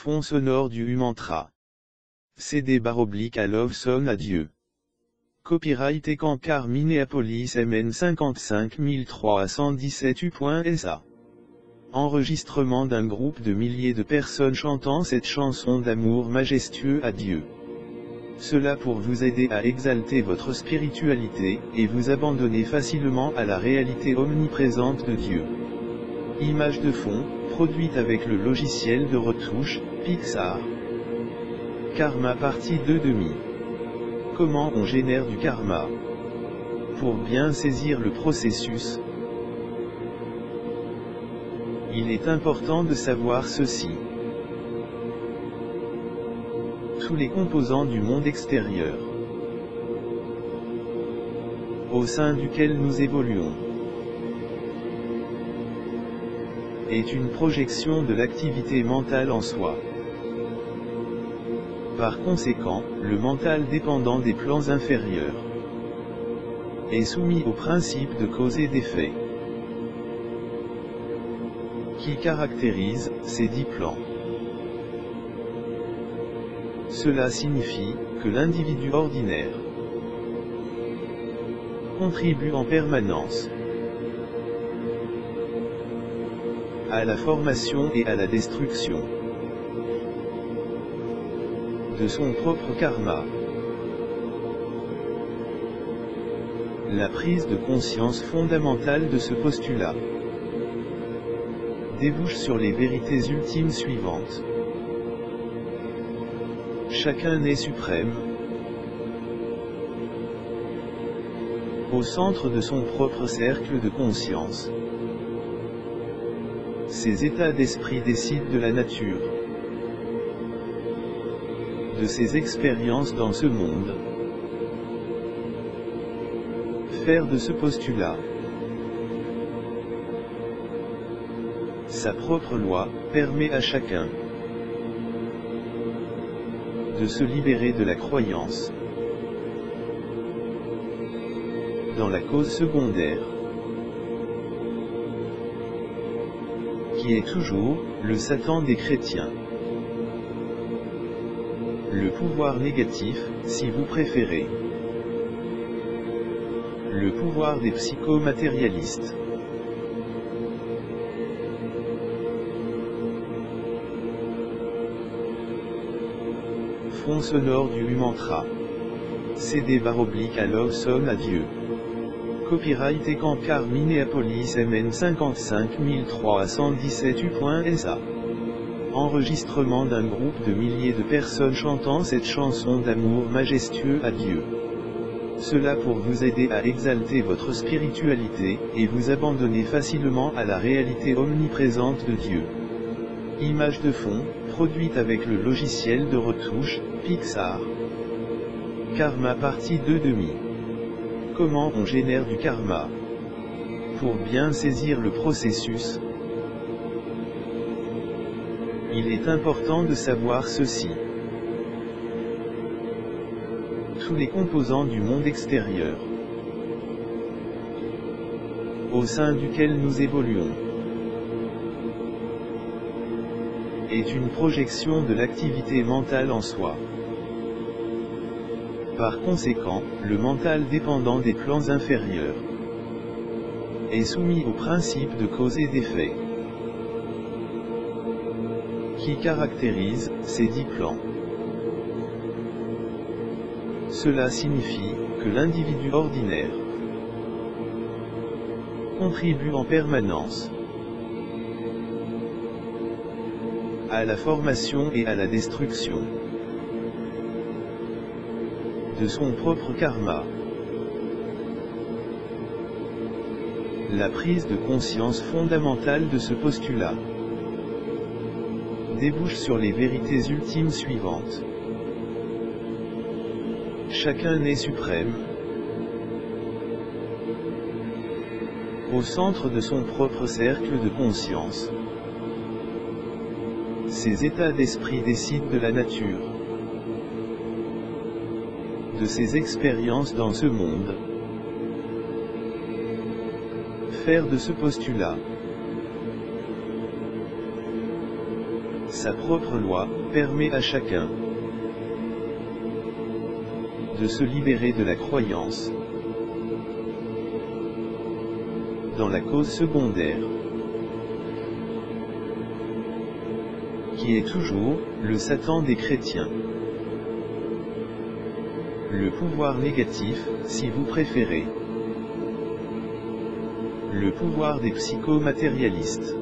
Fond sonore du Humantra. CD/à Love Song à Dieu. Copyright Ekankar Minneapolis MN 55317 U.SA. Enregistrement d'un groupe de milliers de personnes chantant cette chanson d'amour majestueux à Dieu. Cela pour vous aider à exalter votre spiritualité, et vous abandonner facilement à la réalité omniprésente de Dieu. Image de fond, produite avec le logiciel de retouche, Pixar. Karma partie 2/2. Comment on génère du karma? Pour bien saisir le processus, il est important de savoir ceci. Tous les composants du monde extérieur, au sein duquel nous évoluons, est une projection de l'activité mentale en soi. Par conséquent, le mental dépendant des plans inférieurs est soumis au principe de cause et d'effet, qui caractérise ces 10 plans. Cela signifie que l'individu ordinaire contribue en permanence à la formation et à la destruction de son propre karma. La prise de conscience fondamentale de ce postulat débouche sur les vérités ultimes suivantes. Chacun est suprême, au centre de son propre cercle de conscience. Ces états d'esprit décident de la nature de ses expériences dans ce monde. Faire de ce postulat sa propre loi permet à chacun de se libérer de la croyance dans la cause secondaire, qui est toujours le Satan des chrétiens. Le pouvoir négatif, si vous préférez. Le pouvoir des psychomatérialistes. Fond sonore du Humantra. CD/à Love Song à Dieu. Copyright Ekankar Minneapolis MN 55317 U.SA. Enregistrement d'un groupe de milliers de personnes chantant cette chanson d'amour majestueux à Dieu. Cela pour vous aider à exalter votre spiritualité, et vous abandonner facilement à la réalité omniprésente de Dieu. Image de fond, produite avec le logiciel de retouche, Pixar. Karma partie 2/2. Comment on génère du karma? Pour bien saisir le processus, il est important de savoir ceci. Tous les composants du monde extérieur, au sein duquel nous évoluons, est une projection de l'activité mentale en soi. Par conséquent, le mental dépendant des plans inférieurs est soumis au principe de cause et d'effet, qui caractérise ces 10 plans. Cela signifie que l'individu ordinaire contribue en permanence à la formation et à la destruction de son propre karma. La prise de conscience fondamentale de ce postulat débouche sur les vérités ultimes suivantes. Chacun est suprême, au centre de son propre cercle de conscience. Ces états d'esprit décident de la nature de ses expériences dans ce monde. Faire de ce postulat sa propre loi, permet à chacun de se libérer de la croyance dans la cause secondaire, qui est toujours le Satan des chrétiens. Le pouvoir négatif, si vous préférez. Le pouvoir des psychomatérialistes.